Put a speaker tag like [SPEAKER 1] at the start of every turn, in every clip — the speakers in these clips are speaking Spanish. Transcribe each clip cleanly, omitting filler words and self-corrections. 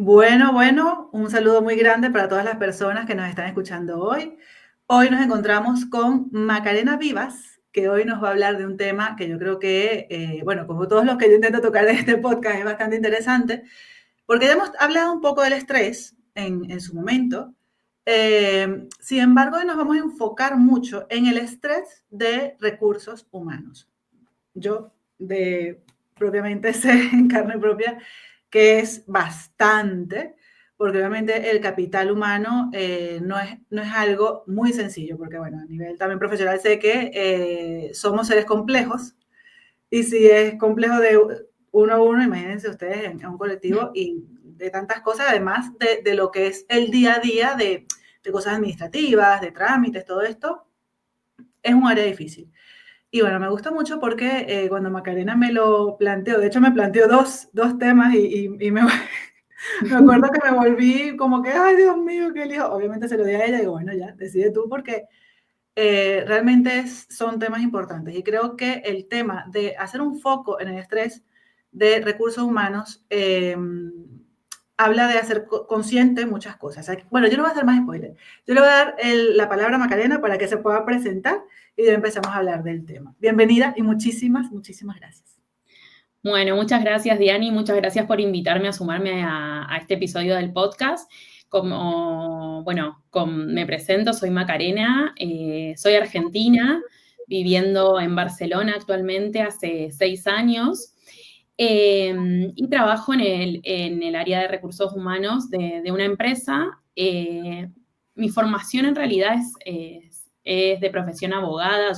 [SPEAKER 1] Bueno, un saludo muy grande para todas las personas que nos están escuchando hoy. Hoy nos encontramos con Macarena Vivas, que hoy nos va a hablar de un tema que yo creo que, bueno, como todos los que yo intento tocar en este podcast, es bastante interesante, porque ya hemos hablado un poco del estrés en su momento. Sin embargo, hoy nos vamos a enfocar mucho en el estrés de recursos humanos. Yo de propiamente sé en carne propia que es bastante, porque obviamente el capital humano no es algo muy sencillo, porque bueno, a nivel también profesional sé que somos seres complejos, y si es complejo de uno a uno, imagínense ustedes en un colectivo y de tantas cosas, además de lo que es el día a día de cosas administrativas, de trámites, todo esto, es un área difícil. Y bueno, me gusta mucho porque cuando Macarena me lo planteó, de hecho me planteó dos temas y me acuerdo que me volví como que, ay Dios mío, qué elijo. Obviamente se lo di a ella y digo, bueno, ya, decide tú porque realmente son temas importantes. Y creo que el tema de hacer un foco en el estrés de recursos humanos habla de hacer consciente muchas cosas. Bueno, yo no voy a hacer más spoiler. Yo le voy a dar la palabra a Macarena para que se pueda presentar y ya empezamos a hablar del tema. Bienvenida y muchísimas gracias.
[SPEAKER 2] Bueno, muchas gracias, Diani. Muchas gracias por invitarme a sumarme a este episodio del podcast. Me presento, soy Macarena, soy argentina, viviendo en Barcelona actualmente hace 6 años, y trabajo en el área de recursos humanos de una empresa. Mi formación en realidad es de profesión abogada.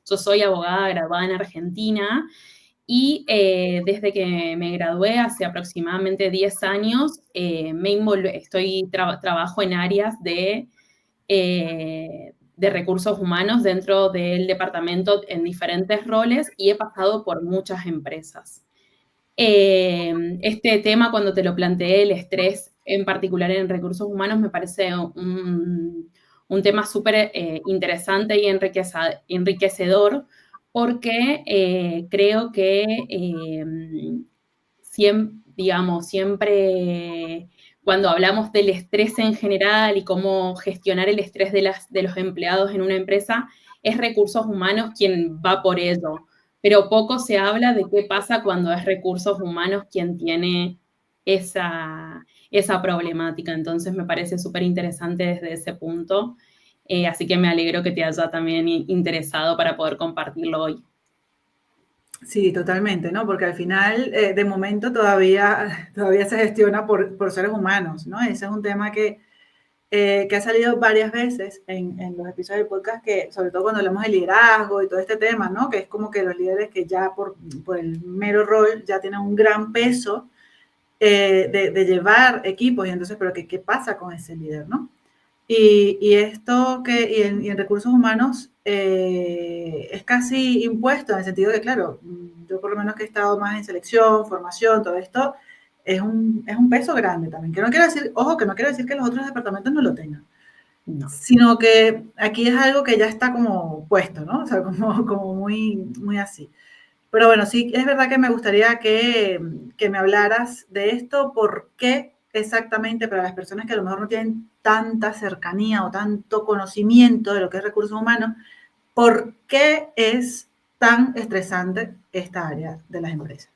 [SPEAKER 2] Yo soy abogada graduada en Argentina. Y desde que me gradué hace aproximadamente 10 años, trabajo en áreas de recursos humanos dentro del departamento en diferentes roles y he pasado por muchas empresas. Este tema, cuando te lo planteé, el estrés en particular en recursos humanos, me parece un tema súper interesante y enriquecedor, porque creo que siempre cuando hablamos del estrés en general y cómo gestionar el estrés de los empleados en una empresa, es recursos humanos quien va por ello, pero poco se habla de qué pasa cuando es recursos humanos quien tiene esa problemática. Entonces me parece súper interesante desde ese punto. Así que me alegro que te haya también interesado para poder compartirlo hoy.
[SPEAKER 1] Sí, totalmente, ¿no? Porque al final, de momento, todavía se gestiona por seres humanos, ¿no? Ese es un tema que ha salido varias veces en los episodios del podcast, que sobre todo cuando hablamos de liderazgo y todo este tema, ¿no? Que es como que los líderes que ya por el mero rol ya tienen un gran peso de llevar equipos y entonces, pero ¿qué pasa con ese líder, no? Y en recursos humanos es casi impuesto en el sentido de, claro, yo por lo menos que he estado más en selección, formación, todo esto, es un peso grande también. Que no quiero decir, ojo, que no quiero decir que los otros departamentos no lo tengan,
[SPEAKER 2] No.
[SPEAKER 1] sino que aquí es algo que ya está como puesto, ¿no? O sea, como muy así. Pero bueno, sí, es verdad que me gustaría que me hablaras de esto, por qué exactamente para las personas que a lo mejor no tienen tanta cercanía o tanto conocimiento de lo que es recursos humanos, ¿por qué es tan estresante esta área de las empresas?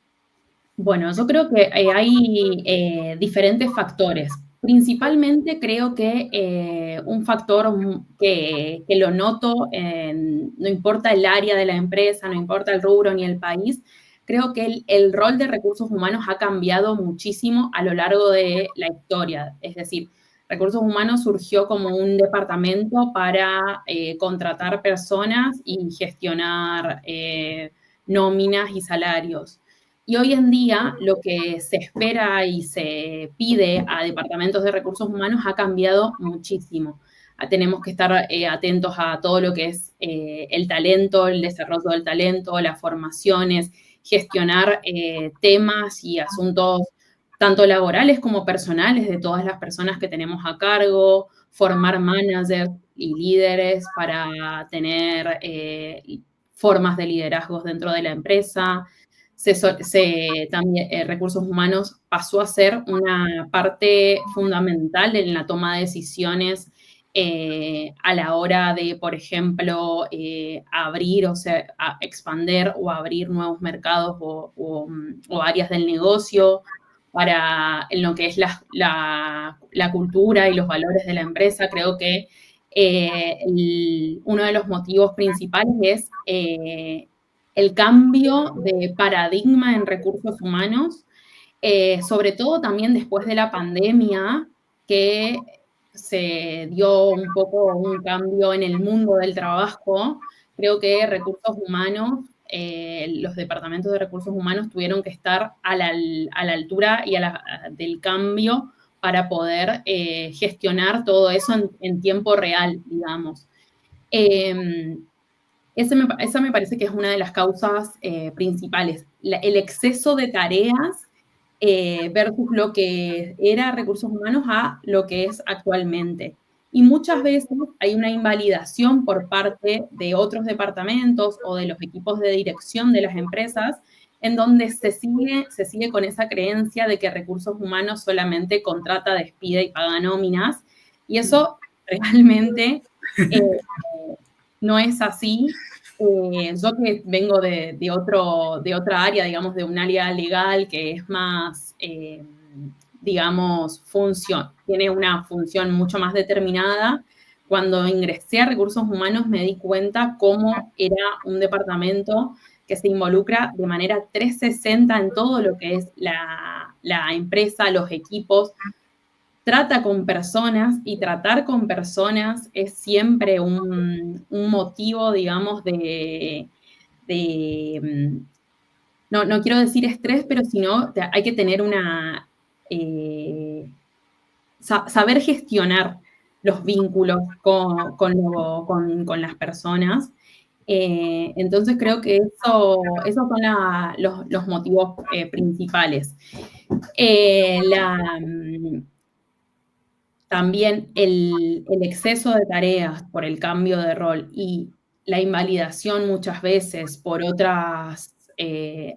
[SPEAKER 2] Bueno, yo creo que hay diferentes factores. Principalmente creo que un factor que lo noto, no importa el área de la empresa, no importa el rubro ni el país, creo que el rol de recursos humanos ha cambiado muchísimo a lo largo de la historia. Es decir, recursos humanos surgió como un departamento para contratar personas y gestionar nóminas y salarios. Y hoy en día lo que se espera y se pide a departamentos de recursos humanos ha cambiado muchísimo. Tenemos que estar atentos a todo lo que es el talento, el desarrollo del talento, las formaciones, gestionar temas y asuntos tanto laborales como personales de todas las personas que tenemos a cargo, formar managers y líderes para tener formas de liderazgos dentro de la empresa. también recursos humanos pasó a ser una parte fundamental en la toma de decisiones a la hora de, por ejemplo, abrir, o sea, expander o abrir nuevos mercados o áreas del negocio en lo que es la cultura y los valores de la empresa. Creo que uno de los motivos principales es el cambio de paradigma en recursos humanos, sobre todo también después de la pandemia, que se dio un poco un cambio en el mundo del trabajo. Creo que recursos humanos, los departamentos de recursos humanos tuvieron que estar a la altura del cambio para poder gestionar todo eso en tiempo real, digamos. Esa me parece que es una de las causas principales, el exceso de tareas versus lo que era recursos humanos a lo que es actualmente. Y muchas veces hay una invalidación por parte de otros departamentos o de los equipos de dirección de las empresas, en donde se sigue con esa creencia de que recursos humanos solamente contrata, despide y paga nóminas, y eso realmente no es así. Yo que vengo de otra área, digamos, de un área legal que es más, digamos, tiene una función mucho más determinada. Cuando ingresé a recursos humanos me di cuenta cómo era un departamento que se involucra de manera 360 en todo lo que es la empresa, los equipos, trata con personas, y tratar con personas es siempre un motivo, digamos, no quiero decir estrés, pero sino hay que tener saber gestionar los vínculos con las personas. Entonces creo que esos son los motivos principales. También el exceso de tareas por el cambio de rol y la invalidación muchas veces por otras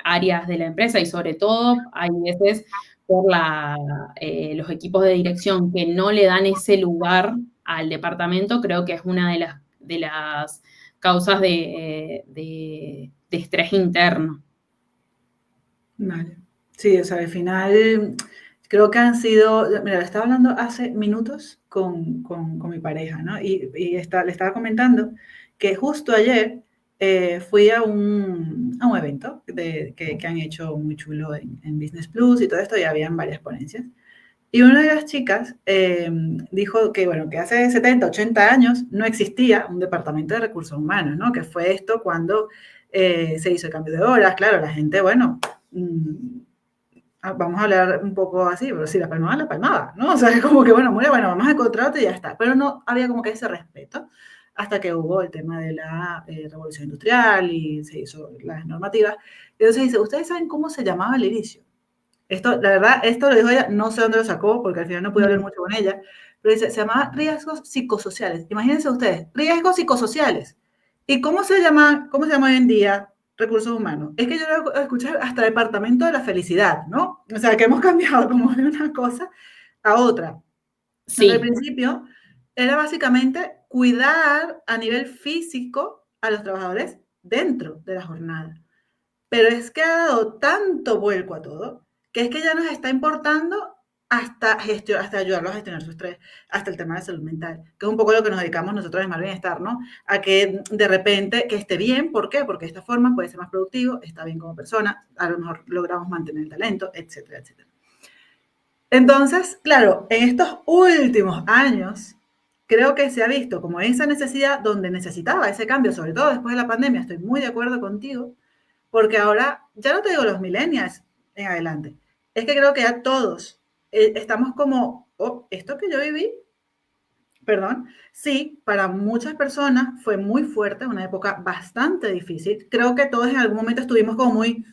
[SPEAKER 2] áreas de la empresa, y sobre todo hay veces por los equipos de dirección que no le dan ese lugar al departamento, creo que es una de las causas de estrés interno.
[SPEAKER 1] Vale. Sí, o sea, al final creo que han sido, mira, estaba hablando hace minutos con mi pareja, ¿no? Y le estaba comentando que justo ayer fui a un evento que han hecho muy chulo en Business Plus y todo esto, y habían varias ponencias. Y una de las chicas dijo que, bueno, que hace 70, 80 años no existía un departamento de recursos humanos, ¿no? Que fue esto cuando se hizo el cambio de horas. Claro, la gente, bueno, vamos a hablar un poco así, pero si la palmaba, ¿no? O sea, es como que, bueno, vamos a encontrarte y ya está. Pero no había como que ese respeto hasta que hubo el tema de la revolución industrial y se hizo las normativas. Entonces dice, ¿ustedes saben cómo se llamaba al inicio? Esto, la verdad, esto lo dijo ella, no sé dónde lo sacó, porque al final no pude hablar mucho con ella, pero dice, se llamaba riesgos psicosociales. Imagínense ustedes, riesgos psicosociales. ¿Y cómo se llama hoy en día recursos humanos? Es que yo lo escuché hasta departamento de la felicidad, ¿no? O sea, que hemos cambiado como de una cosa a otra.
[SPEAKER 2] Sí.
[SPEAKER 1] Al principio era básicamente cuidar a nivel físico a los trabajadores dentro de la jornada. Pero es que ha dado tanto vuelco a todo que es que ya nos está importando hasta ayudarlos a gestionar su estrés, hasta el tema de salud mental, que es un poco lo que nos dedicamos nosotros en Mal Bienestar, ¿no? A que de repente que esté bien, ¿por qué? Porque de esta forma puede ser más productivo, está bien como persona, a lo mejor logramos mantener el talento, etcétera, etcétera. Entonces, claro, en estos últimos años, creo que se ha visto como esa necesidad donde necesitaba ese cambio, sobre todo después de la pandemia, estoy muy de acuerdo contigo, porque ahora, ya no te digo los millennials en adelante, es que creo que ya todos estamos como, oh, esto que yo viví, perdón, sí, para muchas personas fue muy fuerte, una época bastante difícil. Creo que todos en algún momento estuvimos como muy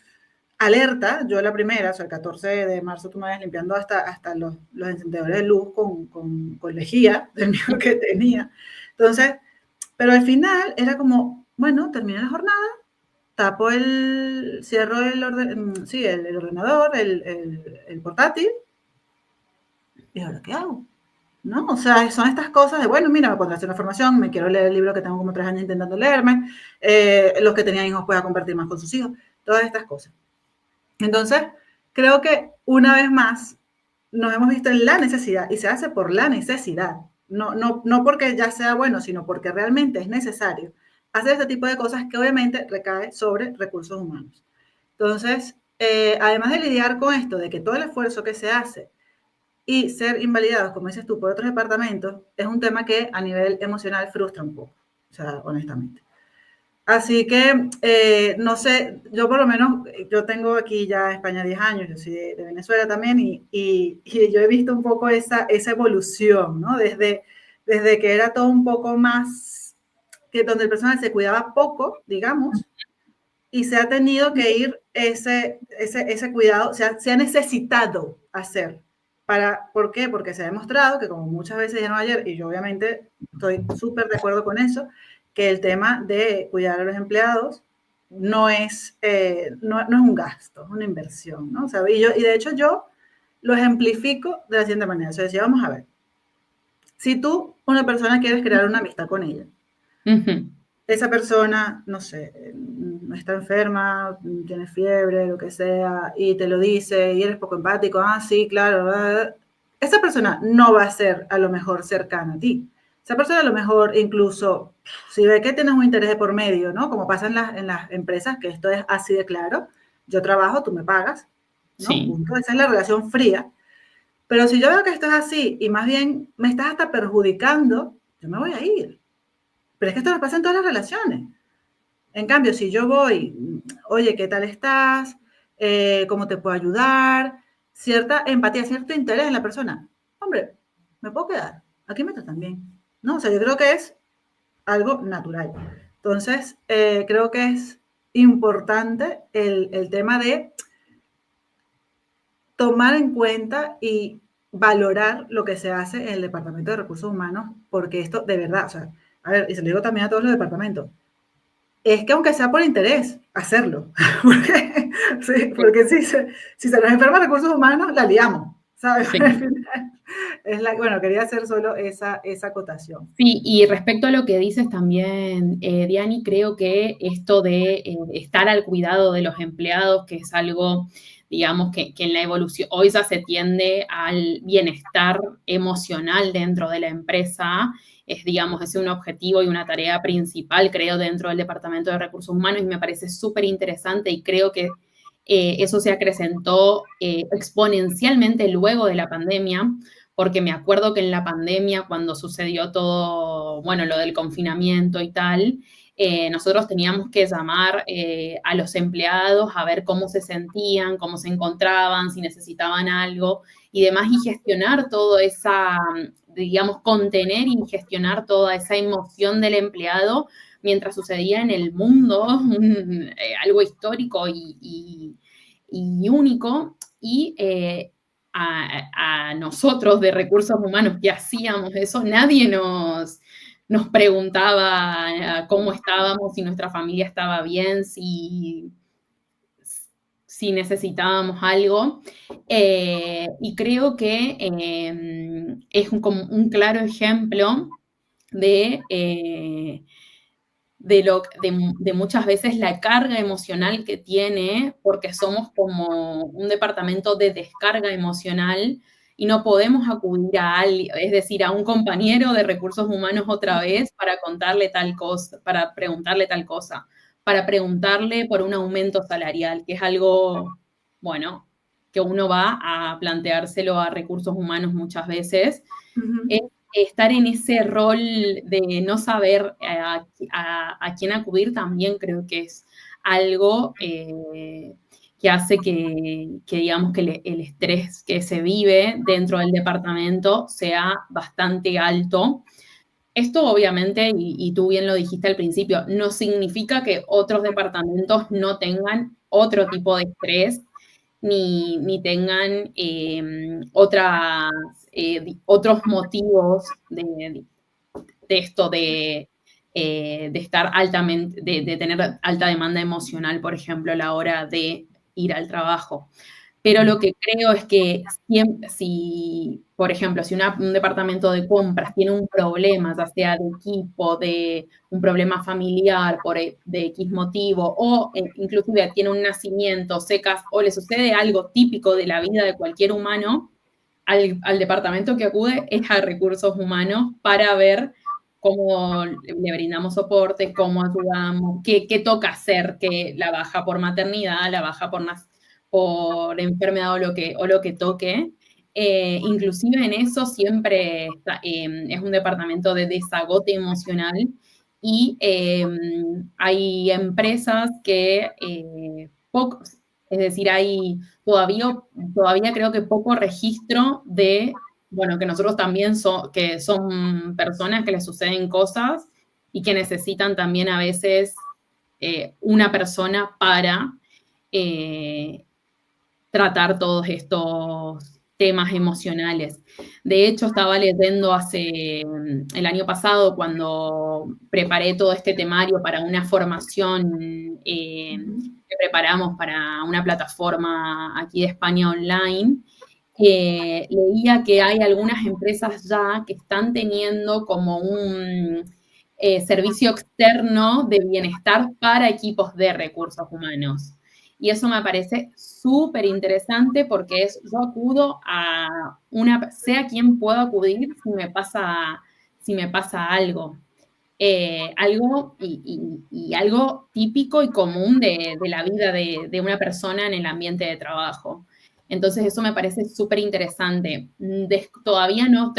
[SPEAKER 1] alerta, yo la primera, o sea, el 14 de marzo tú me vas limpiando hasta los encendedores de luz con lejía del mío que tenía. Entonces, pero al final era como, bueno, terminé la jornada, cierro sí, el ordenador, el portátil, y ahora ¿qué hago? ¿No? O sea, son estas cosas de, bueno, mira, me pondré a hacer una formación, me quiero leer el libro que tengo como 3 años intentando leerme, los que tenían hijos pueda compartir más con sus hijos, todas estas cosas. Entonces, creo que una vez más nos hemos visto en la necesidad y se hace por la necesidad, no porque ya sea bueno, sino porque realmente es necesario hacer este tipo de cosas que obviamente recae sobre recursos humanos. Entonces, además de lidiar con esto, de que todo el esfuerzo que se hace y ser invalidados, como dices tú, por otros departamentos, es un tema que a nivel emocional frustra un poco, o sea, honestamente. Así que, no sé, yo por lo menos, yo tengo aquí ya España 10 años, yo soy de Venezuela también, y yo he visto un poco esa evolución, ¿no? Desde que era todo un poco más, que donde el personal se cuidaba poco, digamos, y se ha tenido que ir ese cuidado, se ha necesitado hacer. ¿Por qué? Porque se ha demostrado que, como muchas veces dijeron ayer, y yo obviamente estoy súper de acuerdo con eso, que el tema de cuidar a los empleados no es un gasto, es una inversión, ¿no? O sea, y de hecho yo lo ejemplifico de la siguiente manera. O sea, decía, vamos a ver, si tú, una persona, quieres crear una amistad con ella, esa persona, no sé, está enferma, tiene fiebre, lo que sea, y te lo dice, y eres poco empático, sí, claro, esa persona no va a ser a lo mejor cercana a ti. Esa persona a lo mejor incluso, si ve que tienes un interés de por medio, ¿no? Como pasa en las empresas, que esto es así de claro, yo trabajo, tú me pagas, ¿no?
[SPEAKER 2] Sí.
[SPEAKER 1] Punto. Esa es la relación fría. Pero si yo veo que esto es así y más bien me estás hasta perjudicando, yo me voy a ir. Pero es que esto nos pasa en todas las relaciones. En cambio, si yo voy, oye, ¿qué tal estás? ¿Cómo te puedo ayudar? Cierta empatía, cierto interés en la persona. Hombre, me puedo quedar. Aquí me tratan bien. ¿No? O sea, yo creo que es algo natural. Entonces, creo que es importante el tema de tomar en cuenta y valorar lo que se hace en el Departamento de Recursos Humanos, porque esto de verdad, o sea, a ver, y se lo digo también a todos los departamentos, es que aunque sea por interés, hacerlo. porque sí, porque si se nos enferma recursos humanos, la liamos, ¿sabes?
[SPEAKER 2] Sí.
[SPEAKER 1] Bueno, quería hacer solo esa acotación.
[SPEAKER 2] Sí, y respecto a lo que dices también, Diani, creo que esto de estar al cuidado de los empleados, que es algo, digamos, que en la evolución, hoy ya se tiende al bienestar emocional dentro de la empresa, es, digamos, es un objetivo y una tarea principal, creo, dentro del Departamento de Recursos Humanos, y me parece súper interesante y creo que eso se acrecentó exponencialmente luego de la pandemia, porque me acuerdo que en la pandemia, cuando sucedió todo, bueno, lo del confinamiento y tal, nosotros teníamos que llamar a los empleados a ver cómo se sentían, cómo se encontraban, si necesitaban algo y demás, y gestionar toda esa, digamos, contener y gestionar toda esa emoción del empleado mientras sucedía en el mundo algo histórico y único. Y a nosotros de recursos humanos que hacíamos eso, nadie nos preguntaba cómo estábamos, si nuestra familia estaba bien, si necesitábamos algo. Y creo que es como un claro ejemplo de, de muchas veces la carga emocional que tiene, porque somos como un departamento de descarga emocional y no podemos acudir a alguien, es decir, a un compañero de recursos humanos otra vez para contarle tal cosa, para preguntarle tal cosa, para preguntarle por un aumento salarial, que es algo, bueno, que uno va a planteárselo a recursos humanos muchas veces. Es estar en ese rol de no saber a quién acudir también creo que es algo que hace que digamos, que el estrés que se vive dentro del departamento sea bastante alto. Esto obviamente, y tú bien lo dijiste al principio, no significa que otros departamentos no tengan otro tipo de estrés ni tengan otros motivos de esto, de estar altamente, de tener alta demanda emocional, por ejemplo, a la hora de ir al trabajo. Pero lo que creo es que si, por ejemplo, si un departamento de compras tiene un problema, ya sea de equipo, de un problema familiar de X motivo, o inclusive tiene un nacimiento, secas, o le sucede algo típico de la vida de cualquier humano, al departamento que acude es a recursos humanos para ver cómo le brindamos soporte, cómo ayudamos, qué toca hacer, que la baja por maternidad, la baja por enfermedad o lo que toque. Inclusive en eso siempre es un departamento de desagote emocional y hay empresas que pocos, es decir, hay todavía creo que poco registro de, bueno, que nosotros también que son personas que les suceden cosas y que necesitan también a veces una persona para eh, tratar todos estos temas emocionales. De hecho, estaba leyendo el año pasado, cuando preparé todo este temario para una formación que preparamos para una plataforma aquí de España online, leía que hay algunas empresas ya que están teniendo como un servicio externo de bienestar para equipos de recursos humanos. Y eso me parece súper interesante porque yo acudo sé a quién puedo acudir si me pasa algo. Y algo típico y común de la vida de una persona en el ambiente de trabajo. Entonces eso me parece súper interesante. Todavía no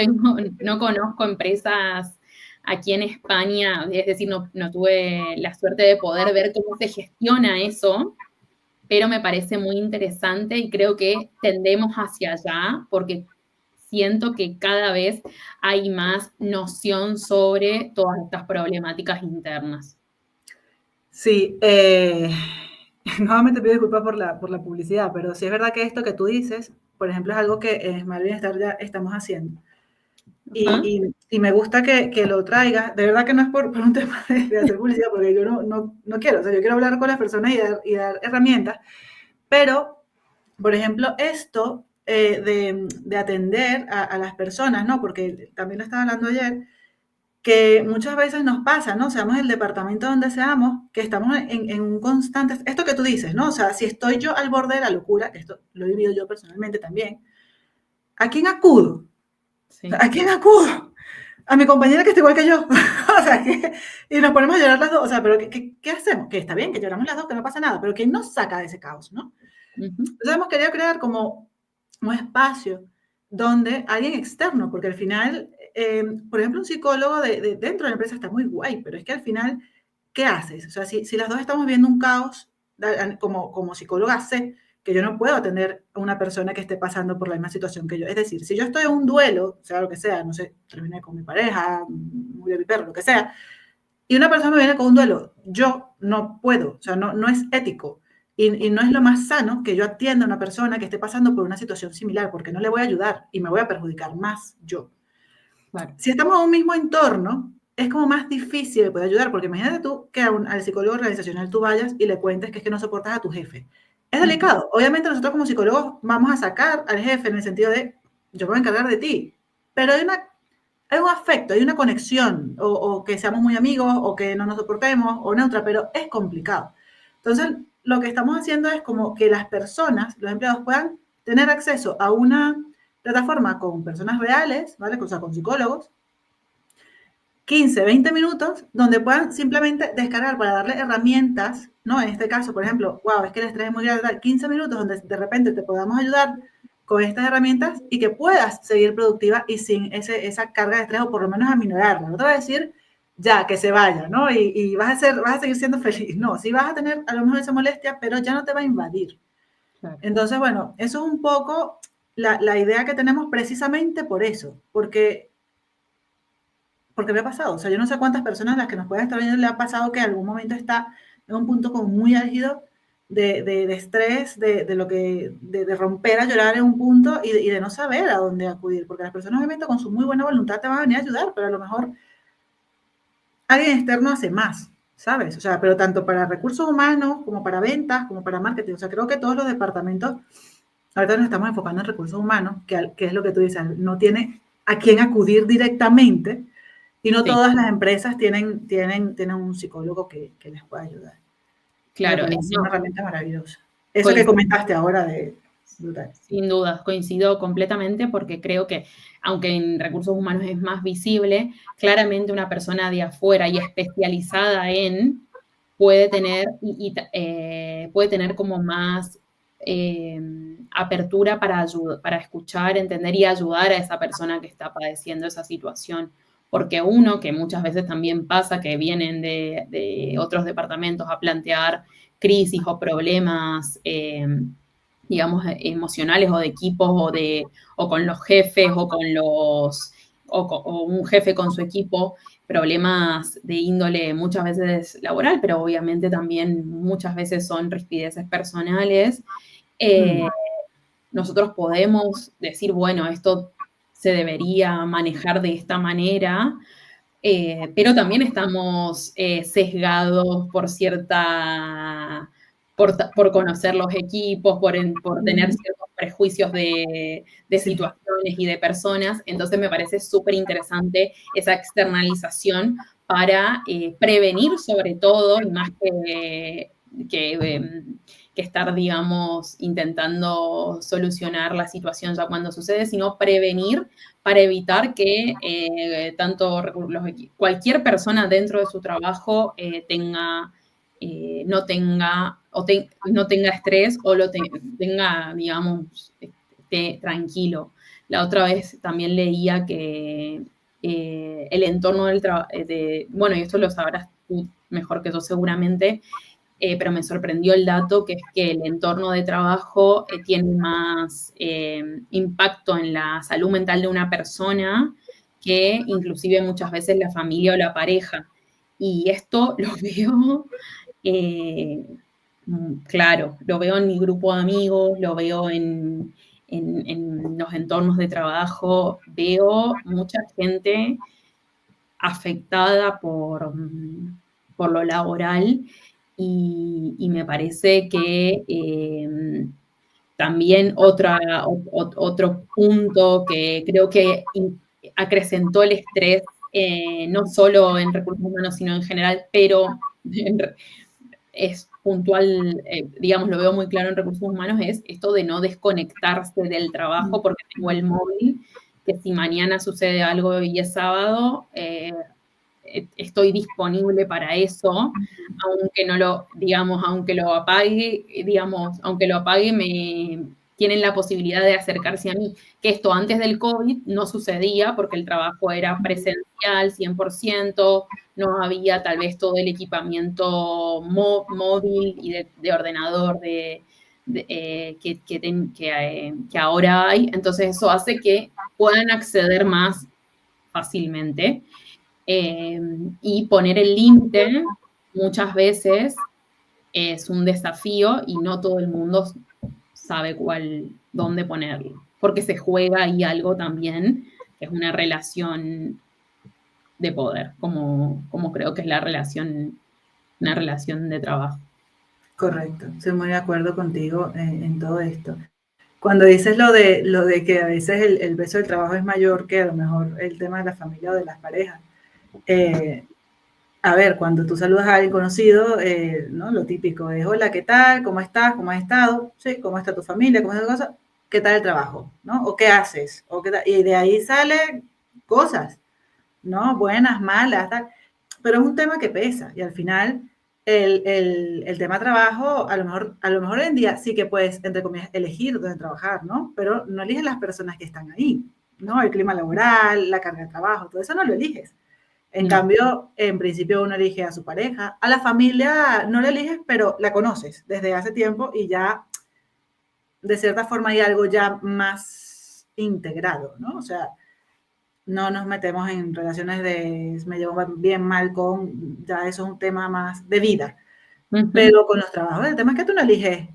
[SPEAKER 2] conozco empresas aquí en España, es decir, no tuve la suerte de poder ver cómo se gestiona eso, pero me parece muy interesante y creo que tendemos hacia allá porque siento que cada vez hay más noción sobre todas estas problemáticas internas.
[SPEAKER 1] Sí, nuevamente pido disculpas por la publicidad, pero sí es verdad que esto que tú dices, por ejemplo, es algo que en Smart Bienestar ya estamos haciendo.
[SPEAKER 2] Ajá.
[SPEAKER 1] Y me gusta que lo traigas. De verdad que no es por un tema de hacer publicidad, porque yo no quiero. O sea, yo quiero hablar con las personas y dar herramientas. Pero, por ejemplo, esto de atender a las personas, ¿no? Porque también lo estaba hablando ayer, que muchas veces nos pasa, ¿no? Seamos el departamento donde seamos, que estamos en un constante, esto que tú dices, ¿no? O sea, si estoy yo al borde de la locura, esto lo he vivido yo personalmente también, ¿a quién acudo?
[SPEAKER 2] Sí.
[SPEAKER 1] ¿A quién acudo? A mi compañera que está igual que yo. O sea, y nos ponemos a llorar las dos. O sea, pero ¿qué hacemos? Que está bien, que lloramos las dos, que no pasa nada, pero ¿quién nos saca de ese caos, no?
[SPEAKER 2] Ujú.
[SPEAKER 1] Entonces hemos querido crear como un espacio donde alguien externo, porque al final, por ejemplo, un psicólogo dentro de la empresa está muy guay, pero es que al final, ¿qué haces? O sea, si las dos estamos viendo un caos, como psicóloga sé que yo no puedo atender a una persona que esté pasando por la misma situación que yo. Es decir, si yo estoy en un duelo, sea lo que sea, no sé, terminé con mi pareja, murió mi perro, lo que sea, y una persona me viene con un duelo, yo no puedo, o sea, no es ético. Y no es lo más sano que yo atienda a una persona que esté pasando por una situación similar, porque no le voy a ayudar y me voy a perjudicar más yo.
[SPEAKER 2] Claro.
[SPEAKER 1] Si estamos en un mismo entorno, es como más difícil poder ayudar, porque imagínate tú que al psicólogo organizacional tú vayas y le cuentes que es que no soportas a tu jefe. Es
[SPEAKER 2] Ujú.
[SPEAKER 1] delicado. Obviamente nosotros como psicólogos vamos a sacar al jefe en el sentido de, yo me voy a encargar de ti, pero hay un afecto, hay una conexión, o que seamos muy amigos, o que no nos soportemos, o neutra, pero es complicado. Entonces, lo que estamos haciendo es como que las personas, los empleados, puedan tener acceso a una plataforma con personas reales, ¿vale? O sea, con psicólogos, 15, 20 minutos, donde puedan simplemente descargar para darle herramientas, ¿no? En este caso, por ejemplo, wow, es que el estrés es muy grande, 15 minutos donde de repente te podamos ayudar con estas herramientas y que puedas seguir productiva y sin esa carga de estrés o por lo menos aminorarla. No te voy a decir ya que se vaya, ¿no? Y vas a seguir siendo feliz. No, sí vas a tener a lo mejor esa molestia, pero ya no te va a invadir.
[SPEAKER 2] Claro.
[SPEAKER 1] Entonces, bueno, eso es un poco la idea que tenemos precisamente por eso, porque me ha pasado. O sea, yo no sé cuántas personas a las que nos pueden estar viendo le ha pasado que en algún momento está en un punto como muy álgido de estrés, de romper a llorar en un punto y de no saber a dónde acudir. Porque las personas, obviamente, con su muy buena voluntad te van a venir a ayudar, pero a lo mejor alguien externo hace más, ¿sabes? O sea, pero tanto para recursos humanos como para ventas, como para marketing. O sea, creo que todos los departamentos, ahorita nos estamos enfocando en recursos humanos, que es lo que tú dices, no tiene a quién acudir directamente y no
[SPEAKER 2] Sí,
[SPEAKER 1] todas las empresas tienen un psicólogo que les pueda ayudar. Me
[SPEAKER 2] claro,
[SPEAKER 1] parece
[SPEAKER 2] no,
[SPEAKER 1] una herramienta maravillosa. Eso que
[SPEAKER 2] coincido.
[SPEAKER 1] comentaste ahora de brutal.
[SPEAKER 2] Sin dudas, coincido completamente porque creo que, aunque en recursos humanos es más visible, claramente una persona de afuera y especializada en puede tener, puede tener como más eh, apertura para escuchar, entender y ayudar a esa persona que está padeciendo esa situación. Porque uno, que muchas veces también pasa, que vienen de otros departamentos a plantear crisis o problemas digamos, emocionales o de equipos o con los jefes o un jefe con su equipo, problemas de índole muchas veces laboral, pero obviamente también muchas veces son rispideces personales. Eh,
[SPEAKER 1] Mm.
[SPEAKER 2] Nosotros podemos decir, bueno, esto se debería manejar de esta manera, pero también estamos sesgados por por conocer los equipos, por tener
[SPEAKER 1] Mm.
[SPEAKER 2] ciertos prejuicios de
[SPEAKER 1] Sí.
[SPEAKER 2] situaciones y de personas. Entonces me parece súper interesante esa externalización para prevenir sobre todo, y más que, que estar, digamos, intentando solucionar la situación ya cuando sucede, sino prevenir para evitar que cualquier persona dentro de su trabajo no tenga no tenga estrés o tenga, digamos, esté tranquilo. La otra vez también leía que el entorno del trabajo, bueno, y esto lo sabrás tú mejor que yo seguramente, pero me sorprendió el dato que es que el entorno de trabajo tiene más impacto en la salud mental de una persona que inclusive muchas veces la familia o la pareja. Y esto lo veo, eh, claro, lo veo en mi grupo de amigos, lo veo en los entornos de trabajo, veo mucha gente afectada por lo laboral y me parece que también otro punto que creo que acrecentó el estrés, no solo en recursos humanos, sino en general, pero es puntual, digamos, lo veo muy claro en recursos humanos, es esto de no desconectarse del trabajo porque tengo el móvil, que si mañana sucede algo y es sábado, estoy disponible para eso, aunque no lo, digamos, aunque lo apague, tienen la posibilidad de acercarse a mí, que esto antes del COVID no sucedía porque el trabajo era presencial 100%, no había tal vez todo el equipamiento móvil y de ordenador que ahora hay, entonces eso hace que puedan acceder más fácilmente. Y poner el límite muchas veces es un desafío y no todo el mundo sabe dónde ponerlo, porque se juega ahí algo también, que es una relación de poder, como creo que es una relación de trabajo.
[SPEAKER 1] Correcto, estoy muy de acuerdo contigo en todo esto. Cuando dices lo de que a veces el peso del trabajo es mayor que a lo mejor el tema de la familia o de las parejas. eh, a ver, cuando tú saludas a alguien conocido, ¿no? Lo típico es, hola, ¿qué tal? ¿Cómo estás? ¿Cómo has estado? Sí, ¿cómo está tu familia? ¿Cómo está tu cosa? ¿Qué tal el trabajo? ¿No? ¿O qué haces? ¿O qué tal? Y de ahí salen cosas, ¿no? Buenas, malas, tal. Pero es un tema que pesa y al final el tema trabajo, a lo mejor hoy en día sí que puedes, entre comillas, elegir dónde trabajar, ¿no? Pero no eliges las personas que están ahí, ¿no? El clima laboral, la carga de trabajo, todo eso no lo eliges. En
[SPEAKER 2] No,
[SPEAKER 1] cambio, en principio uno elige a su pareja, a la familia no la eliges, pero la conoces desde hace tiempo y ya de cierta forma hay algo ya más integrado, ¿no? O sea, no nos metemos en relaciones de me llevo bien mal con, ya eso es un tema más de vida.
[SPEAKER 2] uh-huh.
[SPEAKER 1] Pero con los trabajos, el tema es que tú no eliges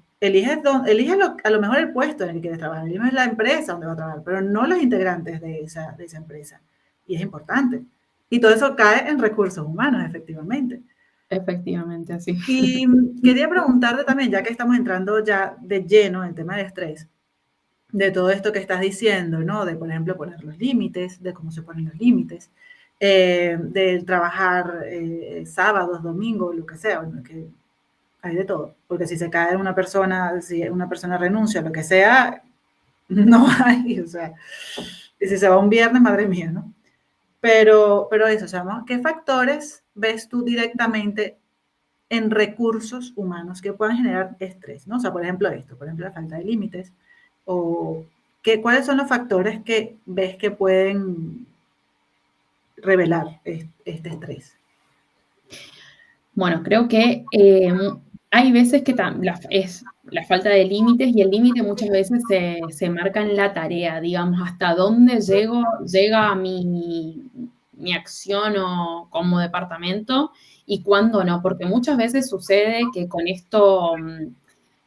[SPEAKER 1] a lo mejor el puesto en el que quieres trabajar, eliges la empresa donde vas a trabajar, pero no los integrantes de esa empresa. Y es importante. Y todo eso cae en recursos humanos, efectivamente.
[SPEAKER 2] Efectivamente, así.
[SPEAKER 1] Y quería preguntarte también, ya que estamos entrando ya de lleno en el tema de estrés, de todo esto que estás diciendo, ¿no? De, por ejemplo, poner los límites, de cómo se ponen los límites, del trabajar sábados, domingos, lo que sea, bueno, que hay de todo. Porque si se cae una persona, si una persona renuncia, lo que sea, no hay, o sea, y si se va un viernes, madre mía, ¿no? Pero eso, o sea, ¿no? ¿Qué factores ves tú directamente en recursos humanos que puedan generar estrés, ¿no? O sea, por ejemplo, esto, por ejemplo, la falta de límites, o cuáles son los factores que ves que pueden revelar este estrés.
[SPEAKER 2] Bueno, creo que hay veces que es la falta de límites y el límite muchas veces se marca en la tarea, digamos, hasta dónde llega mi acción o como departamento y cuándo no, porque muchas veces sucede que con esto,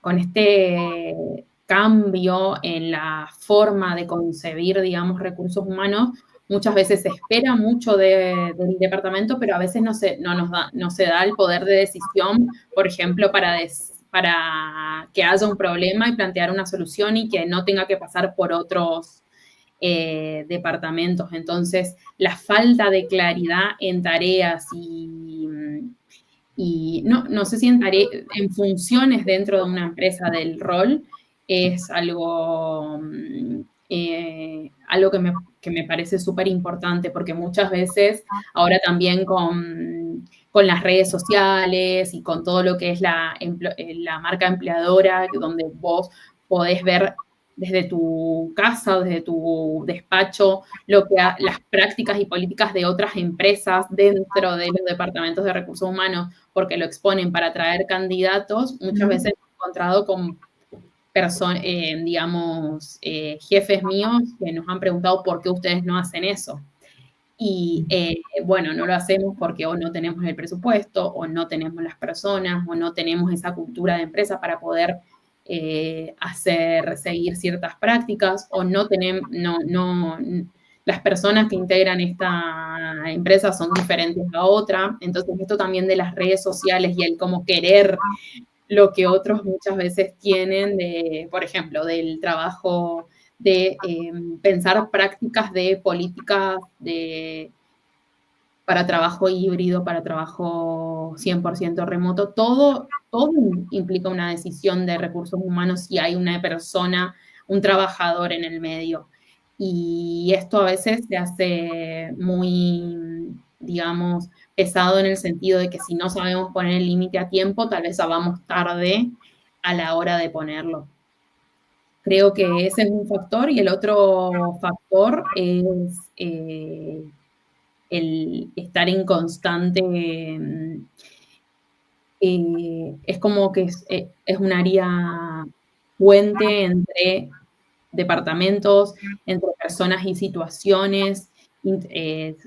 [SPEAKER 2] con este cambio en la forma de concebir, digamos, recursos humanos, muchas veces se espera mucho del departamento, pero a veces no se da el poder de decisión, por ejemplo, para que haya un problema y plantear una solución y que no tenga que pasar por otros departamentos. Entonces, la falta de claridad en tareas y no sé si en funciones dentro de una empresa del rol es algo que me parece súper importante, porque muchas veces ahora también con las redes sociales y con todo lo que es la marca empleadora, donde vos podés ver desde tu casa o desde tu despacho las prácticas y políticas de otras empresas dentro de los departamentos de recursos humanos, porque lo exponen para atraer candidatos, muchas veces he encontrado con digamos, jefes míos que nos han preguntado por qué ustedes no hacen eso. Y bueno, no lo hacemos porque o no tenemos el presupuesto, o no tenemos las personas, o no tenemos esa cultura de empresa para poder seguir ciertas prácticas, o no tenemos, las personas que integran esta empresa son diferentes a otra. Entonces, esto también de las redes sociales y el cómo querer lo que otros muchas veces tienen por ejemplo, del trabajo de pensar prácticas de políticas para trabajo híbrido, para trabajo 100% remoto, todo implica una decisión de recursos humanos si hay una persona, un trabajador en el medio. Y esto a veces se hace muy, digamos, pesado en el sentido de que si no sabemos poner el límite a tiempo, tal vez vamos tarde a la hora de ponerlo. Creo que ese es un factor y el otro factor es el estar en constante, es como que es un área puente entre departamentos, entre personas y situaciones,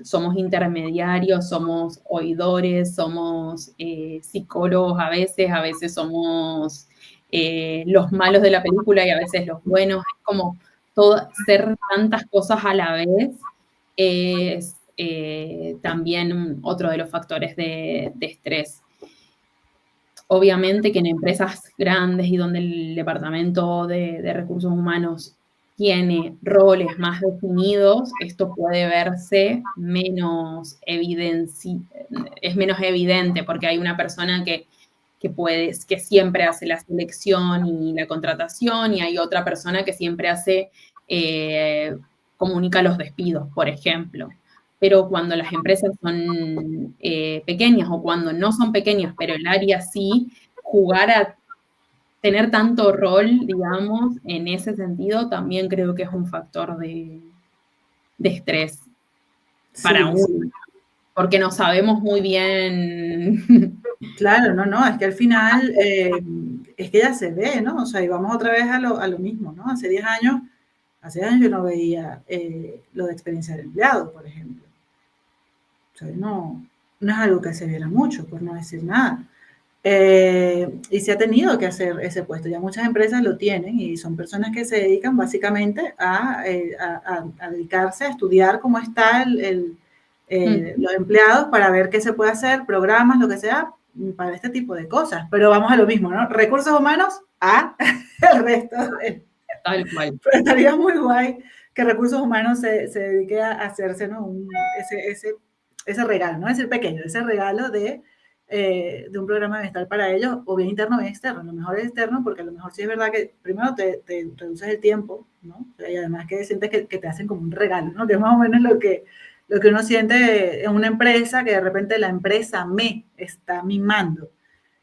[SPEAKER 2] somos intermediarios, somos oidores, somos psicólogos a veces somos los malos de la película y a veces los buenos, es como ser tantas cosas a la vez es también otro de los factores de estrés. Obviamente que en empresas grandes y donde el departamento de recursos humanos tiene roles más definidos, esto puede verse es menos evidente porque hay una persona que siempre hace la selección y la contratación y hay otra persona que siempre comunica los despidos, por ejemplo. Pero cuando las empresas son pequeñas o cuando no son pequeñas, pero el área sí, jugar a tener tanto rol, digamos, en ese sentido, también creo que es un factor de estrés para
[SPEAKER 1] Sí,
[SPEAKER 2] uno,
[SPEAKER 1] sí.
[SPEAKER 2] porque no sabemos muy bien.
[SPEAKER 1] Claro, no, es que al final es que ya se ve, ¿no? O sea, y vamos otra vez a lo mismo, ¿no? Hace años yo no veía lo de experiencia del empleado, por ejemplo. O sea, no es algo que se viera mucho, por no decir nada. Y se ha tenido que hacer ese puesto. Ya muchas empresas lo tienen y son personas que se dedican básicamente a dedicarse a estudiar cómo está los empleados para ver qué se puede hacer, programas, lo que sea, para este tipo de cosas. Pero vamos a lo mismo, ¿no? Recursos humanos a el resto.
[SPEAKER 2] Tal cual.
[SPEAKER 1] Pero estaría muy guay que recursos humanos se dedique a hacerse, ¿no? Ese regalo, no es el pequeño, ese regalo de un programa de bienestar para ellos, o bien interno o bien externo. A lo mejor es externo, porque a lo mejor sí es verdad que primero te reduces el tiempo, ¿no? Y además que sientes que te hacen como un regalo, ¿no? Que es más o menos lo que uno siente en una empresa, que de repente la empresa me está mimando.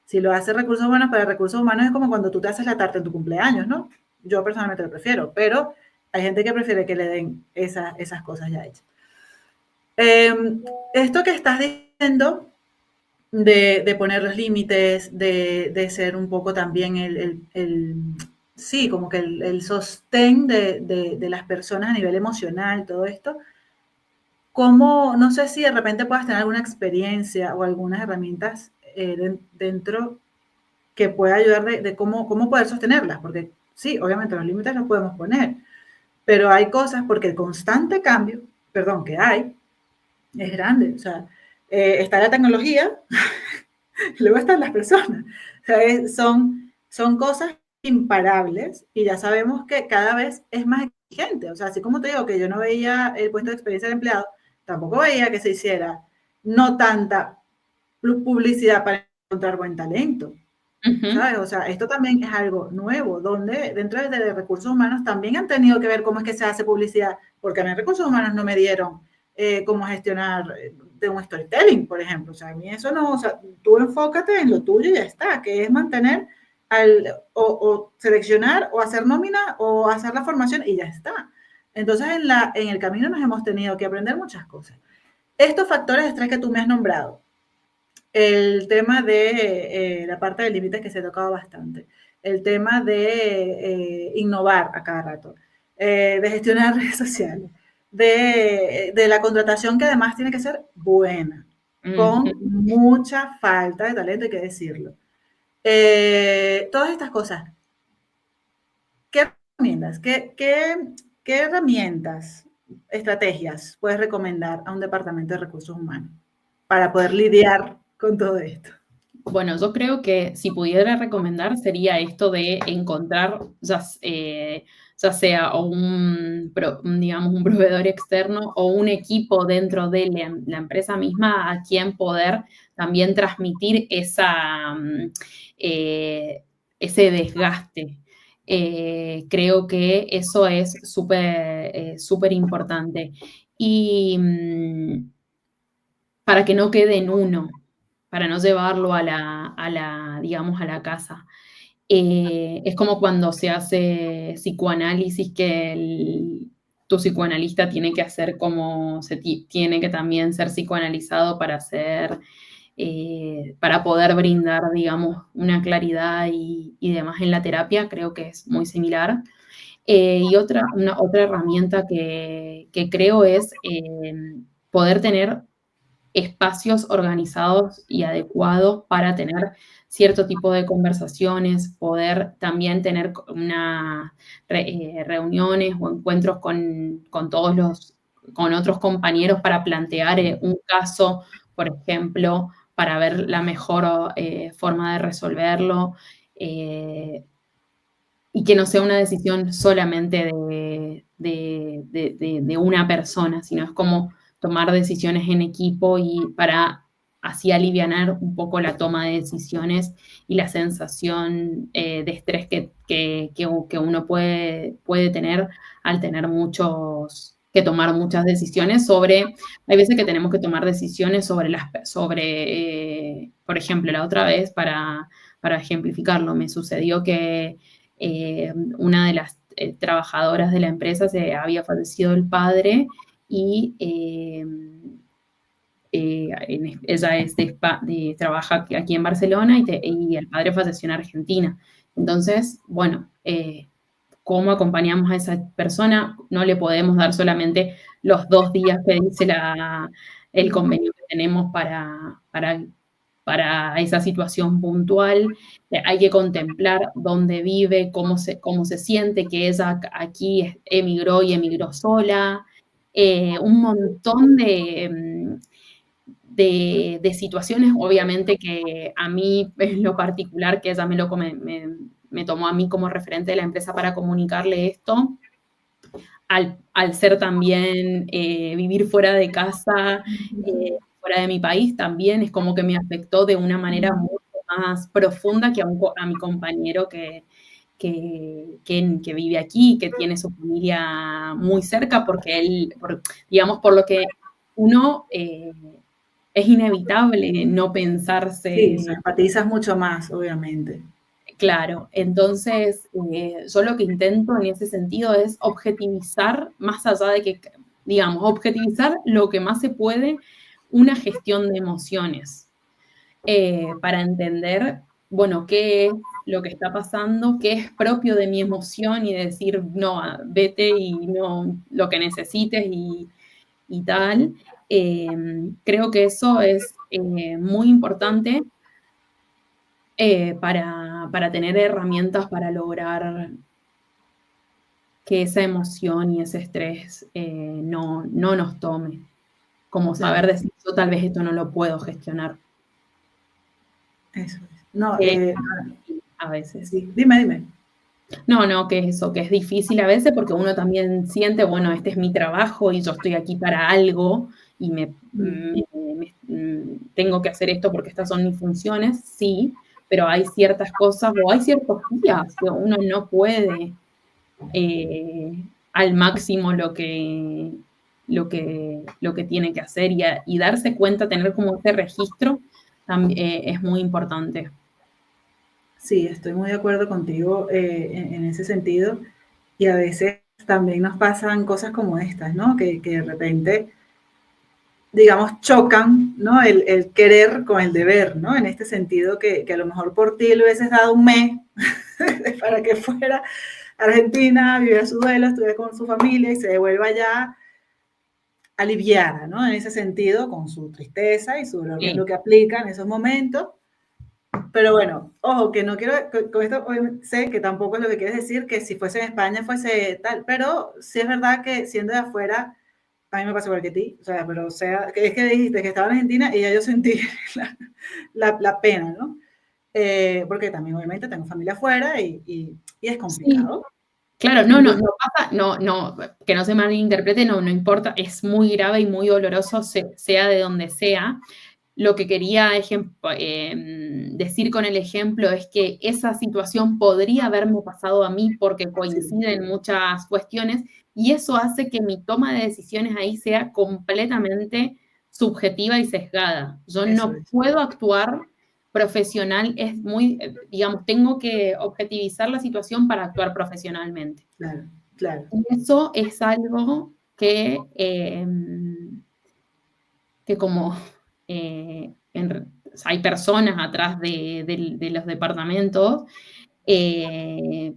[SPEAKER 1] Si lo hace recursos humanos, para recursos humanos es como cuando tú te haces la tarta en tu cumpleaños, ¿no? Yo personalmente lo prefiero, pero hay gente que prefiere que le den esas cosas ya hechas. Esto que estás diciendo de poner los límites, de ser un poco también sí, como que el sostén de las personas a nivel emocional, todo esto, ¿cómo, no sé si de repente puedas tener alguna experiencia o algunas herramientas dentro que pueda ayudar de cómo poder sostenerlas? Porque sí, obviamente los límites los podemos poner, pero hay cosas, porque el constante cambio, perdón, que hay, es grande. O sea, está la tecnología y luego están las personas. O sea, son cosas imparables y ya sabemos que cada vez es más exigente. O sea, así como te digo que yo no veía el puesto de experiencia del empleado, tampoco veía que se hiciera no tanta publicidad para encontrar buen talento. ¿Sabes? O sea, esto también es algo nuevo, donde dentro de recursos humanos también han tenido que ver cómo es que se hace publicidad, porque a mí en recursos humanos no me dieron cómo gestionar de un storytelling, por ejemplo. O sea, a mí eso no, o sea, tú enfócate en lo tuyo y ya está, que es mantener o seleccionar o hacer nómina o hacer la formación y ya está. Entonces, en el camino nos hemos tenido que aprender muchas cosas. Estos factores de estrés que tú me has nombrado, el tema de la parte de límites que se ha tocado bastante, el tema de innovar a cada rato, de gestionar redes sociales, de la contratación, que además tiene que ser buena, con mucha falta de talento, hay que decirlo. Todas estas cosas, ¿qué recomiendas? ¿Qué herramientas, estrategias puedes recomendar a un departamento de recursos humanos para poder lidiar con todo esto?
[SPEAKER 2] Bueno, yo creo que si pudiera recomendar sería esto de encontrar ya sea o digamos, un proveedor externo o un equipo dentro de la empresa misma a quien poder también transmitir ese desgaste. Creo que eso es súper importante. Y para que no quede en uno, para no llevarlo digamos, a la casa. Es como cuando se hace psicoanálisis, que tu psicoanalista tiene que hacer como tiene que también ser psicoanalizado para poder brindar, digamos, una claridad y demás en la terapia. Creo que es muy similar. Y otra herramienta que creo es poder tener espacios organizados y adecuados para tener cierto tipo de conversaciones, poder también tener reuniones o encuentros con otros compañeros para plantear un caso, por ejemplo, para ver la mejor forma de resolverlo, y que no sea una decisión solamente de una persona, sino es como tomar decisiones en equipo y para así alivianar un poco la toma de decisiones y la sensación de estrés que uno puede tener al tener que tomar muchas decisiones hay veces que tenemos que tomar decisiones por ejemplo, la otra vez, para ejemplificarlo, me sucedió que una de las trabajadoras de la empresa se había fallecido el padre y ella trabaja aquí en Barcelona y el padre falleció en Argentina. Entonces, bueno, ¿cómo acompañamos a esa persona? No le podemos dar solamente los 2 días que dice el convenio que tenemos para esa situación puntual. Hay que contemplar dónde vive, cómo se siente, que ella aquí emigró y emigró sola. Un montón de situaciones, obviamente que a mí en lo particular, que ella me tomó a mí como referente de la empresa para comunicarle esto, al ser también vivir fuera de casa, fuera de mi país, también es como que me afectó de una manera mucho más profunda que a mi compañero que vive aquí, que tiene su familia muy cerca, porque digamos, por lo que uno es inevitable no
[SPEAKER 1] Sí, o sea,
[SPEAKER 2] pensarse.
[SPEAKER 1] empatizas mucho más, obviamente.
[SPEAKER 2] Claro, entonces yo lo que intento en ese sentido es objetivizar, más allá de que, digamos, objetivizar lo que más se puede, una gestión de emociones, para entender, bueno, qué es lo que está pasando, qué es propio de mi emoción y decir, no, vete y no, lo que necesites y tal. Creo que eso es muy importante para tener herramientas para lograr que esa emoción y ese estrés no nos tome. Como saber
[SPEAKER 1] Claro,
[SPEAKER 2] decir, yo tal vez esto no lo puedo gestionar.
[SPEAKER 1] eso es. No,
[SPEAKER 2] Que a veces.
[SPEAKER 1] sí, dime.
[SPEAKER 2] No, que eso, que es difícil a veces porque uno también siente, bueno, este es mi trabajo y yo estoy aquí para algo y tengo que hacer esto porque estas son mis funciones, sí, pero hay ciertas cosas o hay ciertos días que uno no puede al máximo lo que tiene que hacer y darse cuenta, tener como este registro es muy importante.
[SPEAKER 1] Sí, estoy muy de acuerdo contigo en ese sentido. Y a veces también nos pasan cosas como estas, ¿no? Que de repente, digamos, chocan, ¿no? El querer con el deber, ¿no? En este sentido que a lo mejor por ti le hubieses dado un mes para que fuera a Argentina, viviera su duelo, estuviera con su familia y se devuelva ya aliviada, ¿no? En ese sentido, con su tristeza y su dolor, que es
[SPEAKER 2] Sí,
[SPEAKER 1] lo que aplica en esos momentos. Pero bueno, ojo, que no quiero, con esto sé que tampoco es lo que quieres decir, que si fuese en España fuese tal, pero sí es verdad que siendo de afuera, a mí me pasa igual que a ti, o sea, pero o sea, que es que dijiste que estaba en Argentina y ya yo sentí la pena, ¿no? Porque también obviamente tengo familia afuera y es
[SPEAKER 2] sí.
[SPEAKER 1] complicado.
[SPEAKER 2] Claro,
[SPEAKER 1] Entonces,
[SPEAKER 2] no pasa, que no se malinterprete, no importa, es muy grave y muy doloroso, sea de donde sea. Lo que quería decir con el ejemplo es que esa situación podría haberme pasado a mí porque
[SPEAKER 1] sí,
[SPEAKER 2] coinciden muchas cuestiones y eso hace que mi toma de decisiones ahí sea completamente subjetiva y sesgada. Yo
[SPEAKER 1] eso
[SPEAKER 2] no
[SPEAKER 1] es,
[SPEAKER 2] puedo actuar profesional, es muy, digamos, tengo que objetivizar la situación para actuar profesionalmente.
[SPEAKER 1] claro, claro.
[SPEAKER 2] Y eso es algo que como hay personas atrás de los departamentos, eh,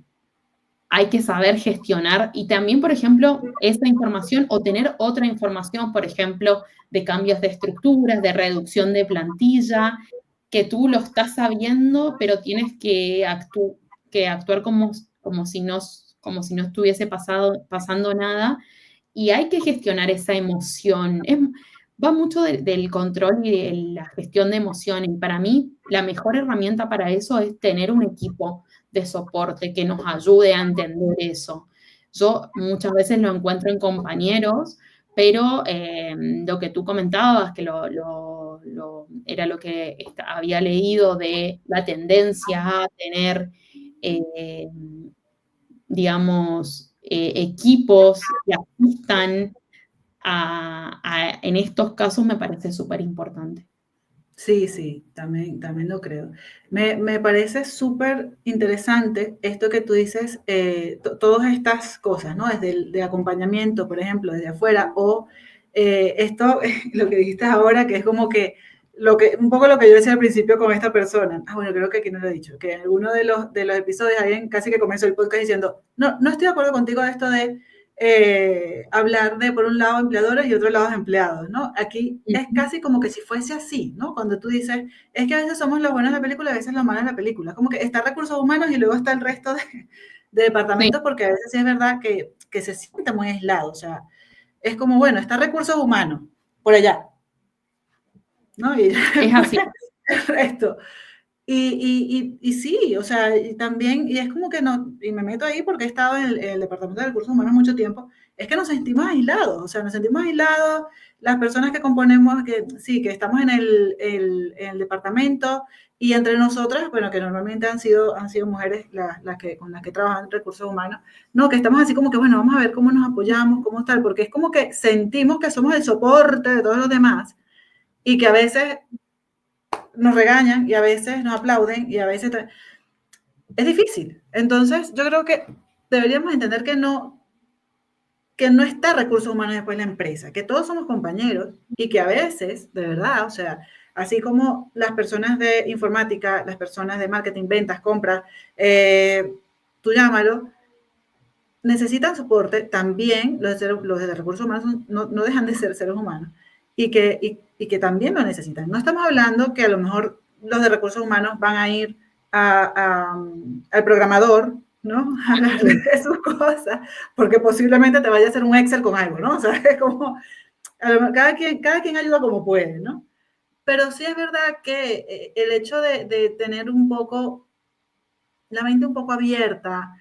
[SPEAKER 2] hay que saber gestionar y también, por ejemplo, esa información o tener otra información, por ejemplo, de cambios de estructuras, de reducción de plantilla, que tú lo estás sabiendo, pero tienes que actuar como si no estuviese pasando nada y hay que gestionar esa emoción. Va mucho del control y de la gestión de emociones. Y para mí, la mejor herramienta para eso es tener un equipo de soporte que nos ayude a entender eso. Yo muchas veces lo encuentro en compañeros, pero lo que tú comentabas, que era lo que había leído de la tendencia a tener, eh, digamos, equipos que asistan en estos casos me parece súper importante.
[SPEAKER 1] Sí, sí, también lo creo. Me parece súper interesante esto que tú dices, todas estas cosas, ¿no? Desde el de acompañamiento, por ejemplo, desde afuera, o esto, lo que dijiste ahora, que es como que, un poco lo que yo decía al principio con esta persona. Ah, bueno, creo que aquí no lo he dicho, que en alguno de los episodios alguien casi que comenzó el podcast diciendo, no estoy de acuerdo contigo de esto de hablar de, por un lado, empleadores y otro lado, empleados, ¿no? Aquí es
[SPEAKER 2] Ujú.
[SPEAKER 1] casi como que si fuese así, ¿no? Cuando tú dices, es que a veces somos los buenos de la película y a veces los malos de la película. Como que está recursos humanos y luego está el resto de
[SPEAKER 2] Sí,
[SPEAKER 1] departamentos, porque a veces sí es verdad que se siente muy aislado. O sea, es como, bueno, está recursos humanos por allá. ¿no? Y
[SPEAKER 2] Es así.
[SPEAKER 1] el resto. Y sí, o sea, y también, y es como que no, y me meto ahí porque he estado en el Departamento de Recursos Humanos mucho tiempo, es que nos sentimos aislados, o sea, nos sentimos aislados, las personas que componemos, que sí, que estamos en el departamento y entre nosotras, bueno, que normalmente han sido mujeres las que, con las que trabajan en recursos humanos, no, que estamos así como que, bueno, vamos a ver cómo nos apoyamos, cómo tal, porque es como que sentimos que somos el soporte de todos los demás y que a veces nos regañan y a veces nos aplauden y a veces es difícil. Entonces, yo creo que deberíamos entender que no está recursos humanos después de la empresa, que todos somos compañeros y que a veces, de verdad, o sea, así como las personas de informática, las personas de marketing, ventas, compras, tú llámalo, necesitan soporte, también los de recursos humanos no dejan de ser seres humanos y que también lo necesitan. No estamos hablando que a lo mejor los de recursos humanos van a ir al programador, ¿no? A hablarle de sus cosas, porque posiblemente te vaya a hacer un Excel con algo, ¿no? O sea, es como, cada quien ayuda como puede, ¿no? Pero sí es verdad que el hecho de tener un poco la mente un poco abierta,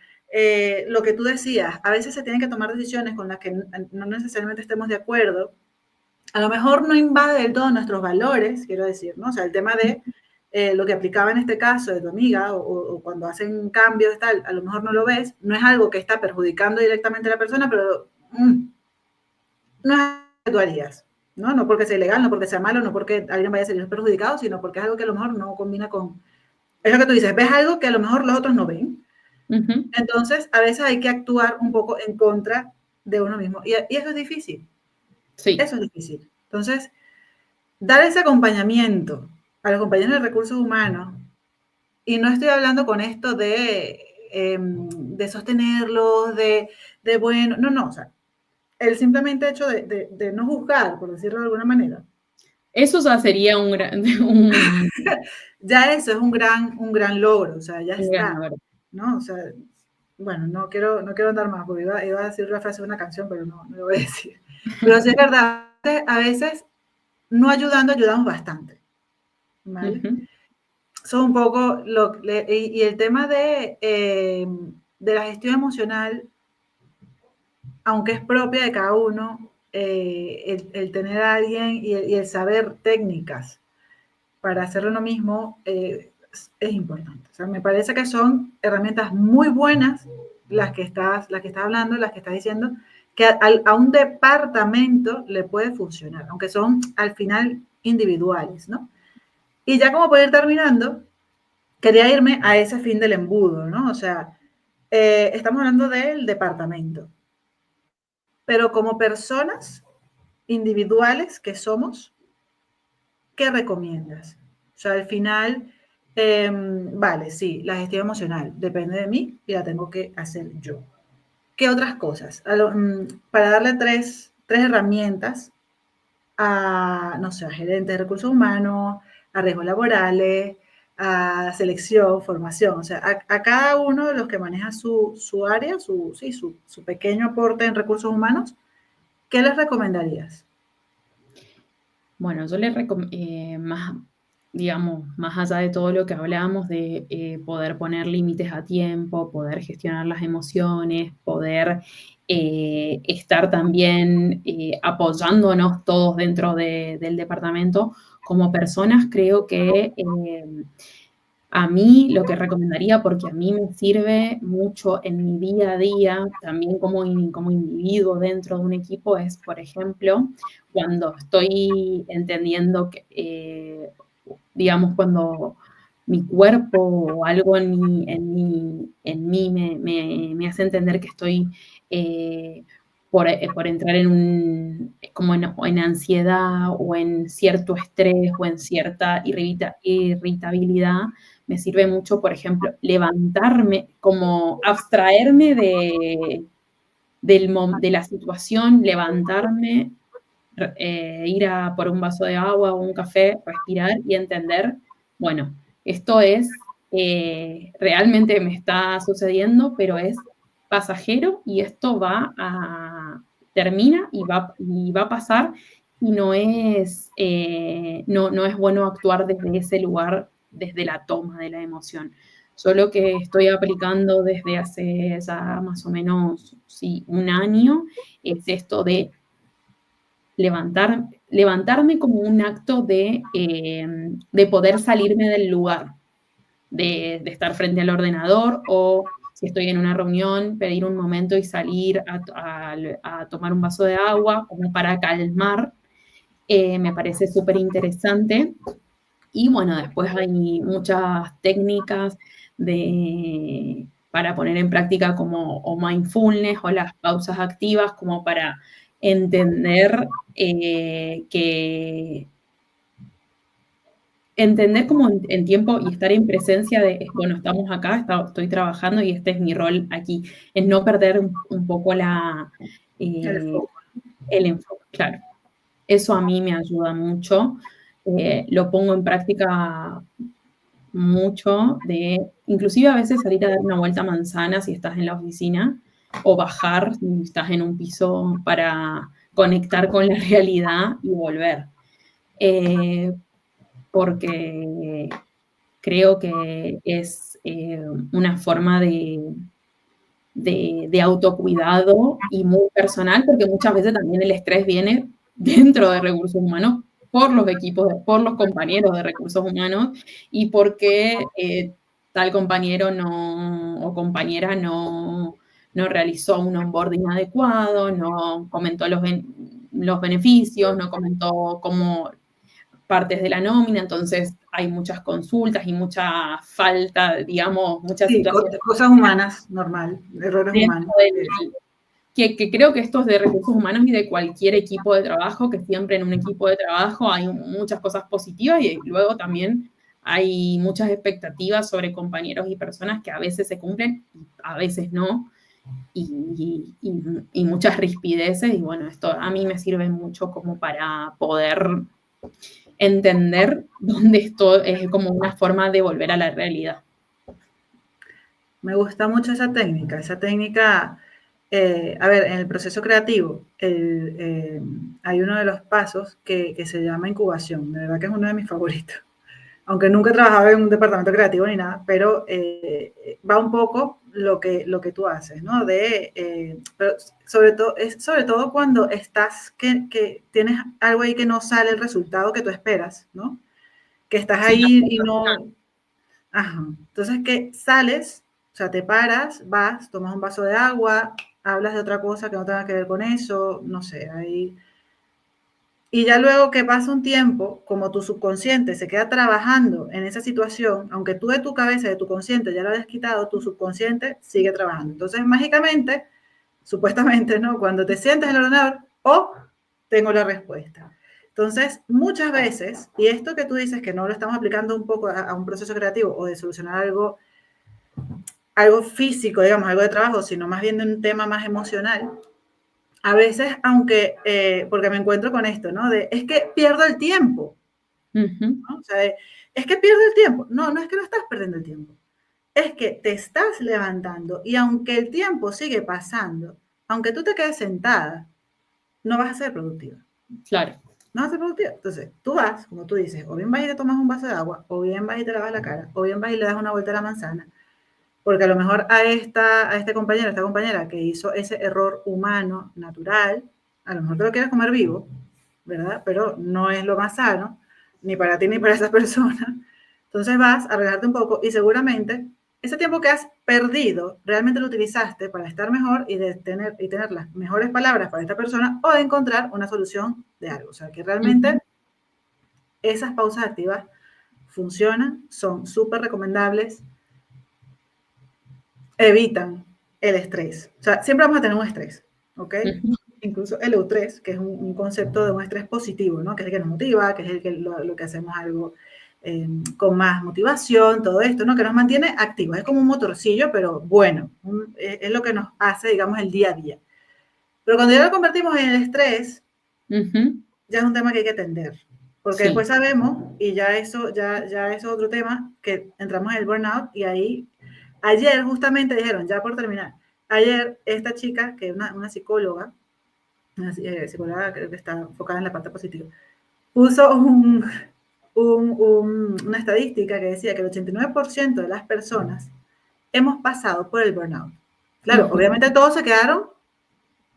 [SPEAKER 1] lo que tú decías, a veces se tienen que tomar decisiones con las que no necesariamente estemos de acuerdo, a lo mejor no invade del todo nuestros valores, quiero decir, ¿no? O sea, el tema de lo que aplicaba en este caso de tu amiga o cuando hacen cambios tal, a lo mejor no lo ves, no es algo que está perjudicando directamente a la persona, pero no es algo que tú harías, ¿no? No porque sea ilegal, no porque sea malo, no porque alguien vaya a salir perjudicado, sino porque es algo que a lo mejor no combina con... Es lo que tú dices, ves algo que a lo mejor los otros no ven. Entonces, a veces hay que actuar un poco en contra de uno mismo. Y eso es difícil.
[SPEAKER 2] Sí.
[SPEAKER 1] Eso es difícil. Entonces, dar ese acompañamiento a los compañeros de recursos humanos, y no estoy hablando con esto de sostenerlos, de bueno, no, o sea, el simplemente hecho de no juzgar, por decirlo de alguna manera.
[SPEAKER 2] Eso ya sería un gran, un,
[SPEAKER 1] Ya eso es un gran logro, o sea, ya
[SPEAKER 2] un gran
[SPEAKER 1] está,
[SPEAKER 2] logro.
[SPEAKER 1] ¿no? O sea, bueno, no quiero andar más, porque iba a decir la frase de una canción, pero no lo voy a decir. Pero sí es verdad, a veces no ayudando, ayudamos bastante, ¿vale? Son un poco, y el tema de la gestión emocional, aunque es propia de cada uno, el tener a alguien y el saber técnicas para hacerlo uno mismo es importante. O sea, me parece que son herramientas muy buenas las que estás hablando, las que estás diciendo, que a un departamento le puede funcionar, aunque son al final individuales, ¿no? Y ya como para ir terminando, quería irme a ese fin del embudo, ¿no? O sea, estamos hablando del departamento, pero como personas individuales que somos, ¿qué recomiendas? O sea, al final, vale, sí, la gestión emocional depende de mí y la tengo que hacer yo. ¿Qué otras cosas? Para darle tres herramientas a, no sé, a gerentes de recursos humanos, a riesgos laborales, a selección, formación, o sea, a cada uno de los que maneja su área, su pequeño aporte en recursos humanos, ¿qué les recomendarías?
[SPEAKER 2] Bueno, yo le recomiendo, más, digamos, más allá de todo lo que hablábamos de poder poner límites a tiempo, poder gestionar las emociones, poder estar también apoyándonos todos dentro del departamento, como personas creo que a mí lo que recomendaría, porque a mí me sirve mucho en mi día a día, también como individuo dentro de un equipo, es, por ejemplo, cuando estoy entendiendo que, digamos, cuando mi cuerpo o algo en mí me hace entender que estoy por entrar como en ansiedad o en cierto estrés o en cierta irritabilidad, me sirve mucho, por ejemplo, levantarme, como abstraerme de la situación, levantarme, ir a por un vaso de agua o un café, respirar y entender, bueno, esto es, realmente me está sucediendo, pero es pasajero y esto termina y va a pasar y no es bueno actuar desde ese lugar, desde la toma de la emoción. Yo lo que estoy aplicando desde hace ya más o menos, sí, un año, es esto de levantarme como un acto de poder salirme del lugar, de estar frente al ordenador o si estoy en una reunión, pedir un momento y salir a tomar un vaso de agua como para calmar. Me parece súper interesante. Y bueno, después hay muchas técnicas para poner en práctica como o mindfulness o las pausas activas como para entender que entender como en tiempo y estar en presencia de, bueno, estamos acá, estoy trabajando y este es mi rol aquí, es no perder un poco
[SPEAKER 1] El
[SPEAKER 2] eh,
[SPEAKER 1] foco.
[SPEAKER 2] el enfoque, claro. Eso a mí me ayuda mucho, lo pongo en práctica mucho, inclusive a veces salir a dar una vuelta a manzana si estás en la oficina, o bajar si estás en un piso para conectar con la realidad y volver. Eh, porque creo que es una forma de autocuidado y muy personal, porque muchas veces también el estrés viene dentro de recursos humanos por los equipos, por los compañeros de recursos humanos y porque tal compañero o compañera no realizó un onboarding adecuado, no comentó los beneficios, no comentó cómo partes de la nómina, entonces hay muchas consultas y mucha falta, digamos, muchas
[SPEAKER 1] Sí,
[SPEAKER 2] situaciones
[SPEAKER 1] cosas humanas, normal, errores
[SPEAKER 2] dentro
[SPEAKER 1] humanos.
[SPEAKER 2] que creo que esto es de recursos humanos y de cualquier equipo de trabajo, que siempre en un equipo de trabajo hay muchas cosas positivas y luego también hay muchas expectativas sobre compañeros y personas que a veces se cumplen y a veces no, y muchas rispideces, y bueno, esto a mí me sirve mucho como para poder entender dónde esto es como una forma de volver a la realidad.
[SPEAKER 1] Me gusta mucho esa técnica. Esa técnica, a ver, en el proceso creativo hay uno de los pasos que se llama incubación. De verdad que es uno de mis favoritos. Aunque nunca he trabajado en un departamento creativo ni nada, pero va un poco lo que tú haces, ¿no? Pero sobre todo cuando estás, que tienes algo ahí que no sale el resultado que tú esperas, ¿no? Que estás
[SPEAKER 2] Sí,
[SPEAKER 1] ahí y no, ajá. Entonces que sales, o sea, te paras, vas, tomas un vaso de agua, hablas de otra cosa que no tenga que ver con eso, no sé, ahí. Y ya luego que pasa un tiempo, como tu subconsciente se queda trabajando en esa situación, aunque tú de tu cabeza, de tu consciente ya lo hayas quitado, tu subconsciente sigue trabajando. Entonces, mágicamente, supuestamente, ¿no? Cuando te sientes en el ordenador, oh, tengo la respuesta. Entonces, muchas veces, y esto que tú dices que no lo estamos aplicando un poco a un proceso creativo o de solucionar algo físico, digamos, algo de trabajo, sino más bien de un tema más emocional, a veces, aunque, porque me encuentro con esto, ¿no? Es que pierdo el tiempo,
[SPEAKER 2] uh-huh.
[SPEAKER 1] ¿no? O sea, es que pierdo el tiempo. No, no es que no estás perdiendo el tiempo. Es que te estás levantando y aunque el tiempo sigue pasando, aunque tú te quedes sentada, no vas a ser productiva.
[SPEAKER 2] Claro.
[SPEAKER 1] No vas a ser productiva. Entonces, tú vas, como tú dices, o bien vas y te tomas un vaso de agua, o bien vas y te lavas la cara, o bien vas y le das una vuelta a la manzana, porque a lo mejor a este compañero, a esta compañera que hizo ese error humano, natural, a lo mejor te lo quieres comer vivo, ¿verdad? Pero no es lo más sano, ni para ti ni para esa persona. Entonces vas a relajarte un poco y seguramente ese tiempo que has perdido realmente lo utilizaste para estar mejor y tener las mejores palabras para esta persona o de encontrar una solución de algo. O sea, que realmente
[SPEAKER 2] Uh-huh.
[SPEAKER 1] esas pausas activas funcionan, son súper recomendables, evitan el estrés. O sea, siempre vamos a tener un estrés, ¿ok?
[SPEAKER 2] Uh-huh.
[SPEAKER 1] Incluso el eustrés, que es un concepto de un estrés positivo, ¿no? Que es el que nos motiva, que es el que lo que hacemos algo con más motivación, todo esto, ¿no? Que nos mantiene activos. Es como un motorcillo, pero bueno, es lo que nos hace, digamos, el día a día. Pero cuando ya lo convertimos en el estrés,
[SPEAKER 2] Uh-huh.
[SPEAKER 1] ya es un tema que hay que atender. Porque
[SPEAKER 2] Sí.
[SPEAKER 1] después sabemos, y ya eso, ya es otro tema, que entramos en el burnout y ahí, ayer justamente dijeron, ya por terminar, ayer esta chica, que es una psicóloga, una psicóloga creo que está enfocada en la parte positiva, puso una estadística que decía que el 89% de las personas hemos pasado por el burnout. Claro,
[SPEAKER 2] Ujú.
[SPEAKER 1] obviamente todos se quedaron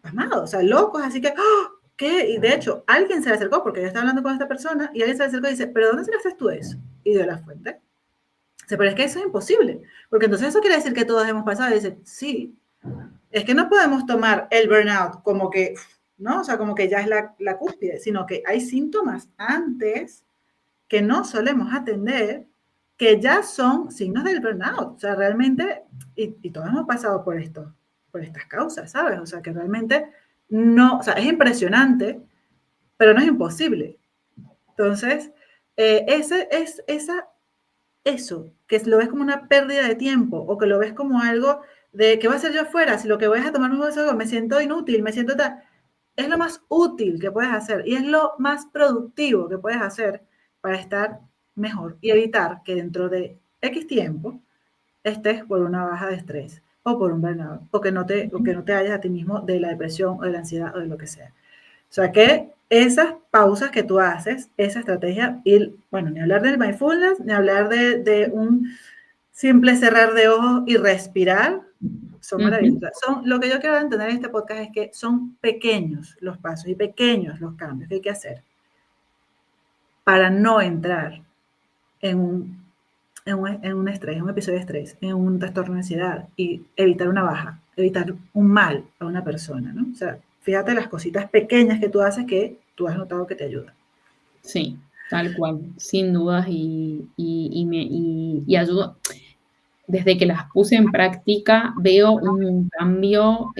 [SPEAKER 1] pasmados, o sea, locos, así que, ¡oh! ¿Qué? Y de hecho, alguien se le acercó, porque yo estaba hablando con esta persona, y alguien se le acercó y dice, ¿pero dónde sacaste tú eso? Y dio la fuente. Dice, pero es que eso es imposible, porque entonces eso quiere decir que todos hemos pasado. Y dice, sí, es que no podemos tomar el burnout como que, ¿no? O sea, como que ya es la cúspide, sino que hay síntomas antes que no solemos atender, que ya son signos del burnout. O sea, realmente, y todos hemos pasado por esto, por estas causas, ¿sabes? O sea, que realmente no, o sea, es impresionante, pero no es imposible. Entonces, eso, que lo ves como una pérdida de tiempo o que lo ves como algo de ¿qué voy a hacer yo afuera? Si lo que voy es a tomar un vaso, me siento inútil, me siento tal. Es lo más útil que puedes hacer y es lo más productivo que puedes hacer para estar mejor y evitar que dentro de X tiempo estés por una baja de estrés o por un burnout o que no te halles a ti mismo de la depresión o de la ansiedad o de lo que sea. O sea que esas pausas que tú haces, esa estrategia, y bueno, ni hablar del mindfulness, ni hablar de un simple cerrar de ojos y respirar, son
[SPEAKER 2] Ujú.
[SPEAKER 1] maravillosas. Lo que yo quiero entender en este podcast es que son pequeños los pasos y pequeños los cambios que hay que hacer para no entrar en un estrés, en un episodio de estrés, en un trastorno de ansiedad y evitar una baja, evitar un mal a una persona, ¿no? O sea, fíjate las cositas pequeñas que tú haces que tú has notado que te ayudan.
[SPEAKER 2] Sí, tal cual, sin dudas y ayuda. Desde que las puse en práctica veo un cambio,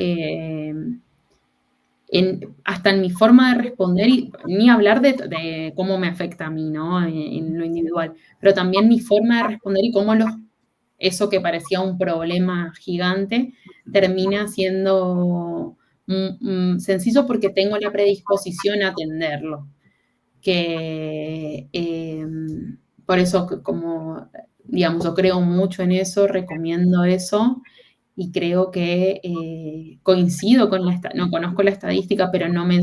[SPEAKER 2] hasta en mi forma de responder y ni hablar de cómo me afecta a mí, ¿no? En lo individual, pero también mi forma de responder y cómo eso que parecía un problema gigante termina siendo sencillo porque tengo la predisposición a atenderlo. Que por eso, como, digamos, yo creo mucho en eso, recomiendo eso y creo que coincido con no conozco la estadística, pero no me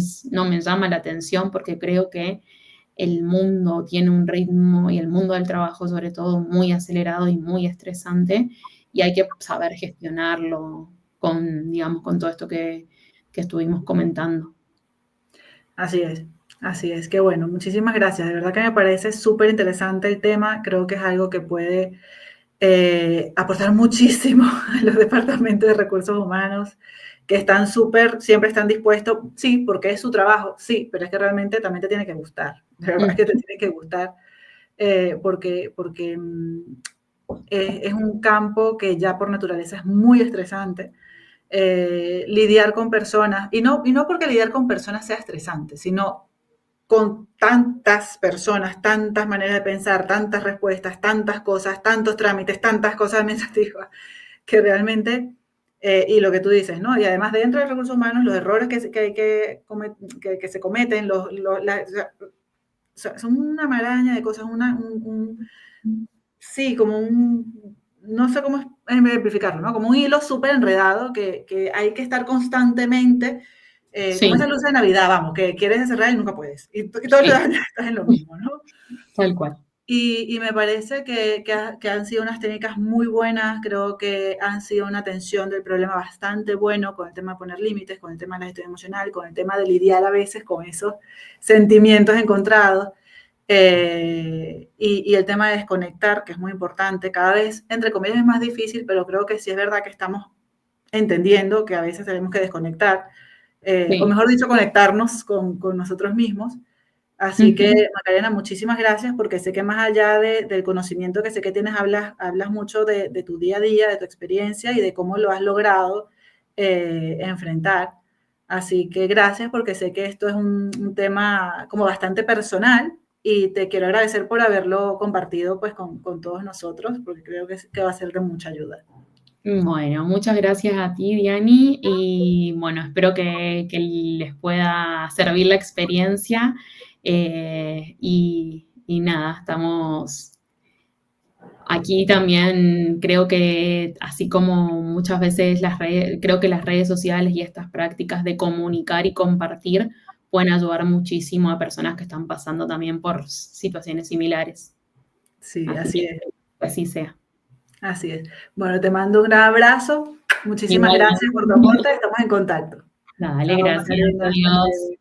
[SPEAKER 2] llama la atención porque creo que el mundo tiene un ritmo y el mundo del trabajo sobre todo muy acelerado y muy estresante y hay que saber gestionarlo con, digamos, con todo esto que estuvimos comentando.
[SPEAKER 1] Así es, así es. Qué bueno, muchísimas gracias. De verdad que me parece súper interesante el tema. Creo que es algo que puede aportar muchísimo a los departamentos de recursos humanos que están siempre están dispuestos, sí, porque es su trabajo, sí, pero es que realmente también te tiene que gustar, de verdad que te tiene que gustar, porque es un campo que ya por naturaleza es muy estresante. Lidiar con personas, y no porque lidiar con personas sea estresante, sino con tantas personas, tantas maneras de pensar, tantas respuestas, tantas cosas, tantos trámites, tantas cosas administrativas, que realmente, y lo que tú dices, ¿no? Y además dentro de recursos humanos, los errores que se cometen, o sea, son una maraña de cosas, sí, como no sé cómo ejemplificarlo, ¿no? Como un hilo súper enredado que hay que estar constantemente, como esa
[SPEAKER 2] Sí,
[SPEAKER 1] luz de Navidad, vamos, que quieres cerrar y nunca puedes. Y todos los
[SPEAKER 2] sí,
[SPEAKER 1] años estás en lo mismo, ¿no?
[SPEAKER 2] tal cual.
[SPEAKER 1] Y me parece que han sido unas técnicas muy buenas, creo que han sido una atención del problema bastante bueno con el tema de poner límites, con el tema de la gestión emocional, con el tema de lidiar a veces con esos sentimientos encontrados. Y el tema de desconectar, que es muy importante, cada vez, entre comillas, es más difícil, pero creo que sí es verdad que estamos entendiendo que a veces tenemos que desconectar, o
[SPEAKER 2] Sí.
[SPEAKER 1] mejor dicho, conectarnos con nosotros mismos. Así que,
[SPEAKER 2] Ujú.
[SPEAKER 1] Macarena, muchísimas gracias porque sé que más allá del conocimiento que sé que tienes, hablas mucho de tu día a día, de tu experiencia y de cómo lo has logrado enfrentar. Así que gracias porque sé que esto es un tema como bastante personal y te quiero agradecer por haberlo compartido pues con todos nosotros porque creo que va a ser de mucha ayuda.
[SPEAKER 2] Bueno, muchas gracias a ti, Diani, y bueno, espero que les pueda servir la experiencia y nada, Aquí también creo que, así como muchas veces creo que las redes sociales y estas prácticas de comunicar y compartir pueden ayudar muchísimo a personas que están pasando también por situaciones similares.
[SPEAKER 1] Sí,
[SPEAKER 2] Así que
[SPEAKER 1] así es,
[SPEAKER 2] que así sea.
[SPEAKER 1] así es. Bueno, te mando un gran abrazo. Muchísimas
[SPEAKER 2] Igualmente.
[SPEAKER 1] gracias por tu aporte. Estamos en contacto.
[SPEAKER 2] Dale,
[SPEAKER 1] Chao,
[SPEAKER 2] gracias.
[SPEAKER 1] Macarena. Hasta
[SPEAKER 2] Adiós.
[SPEAKER 1] luego.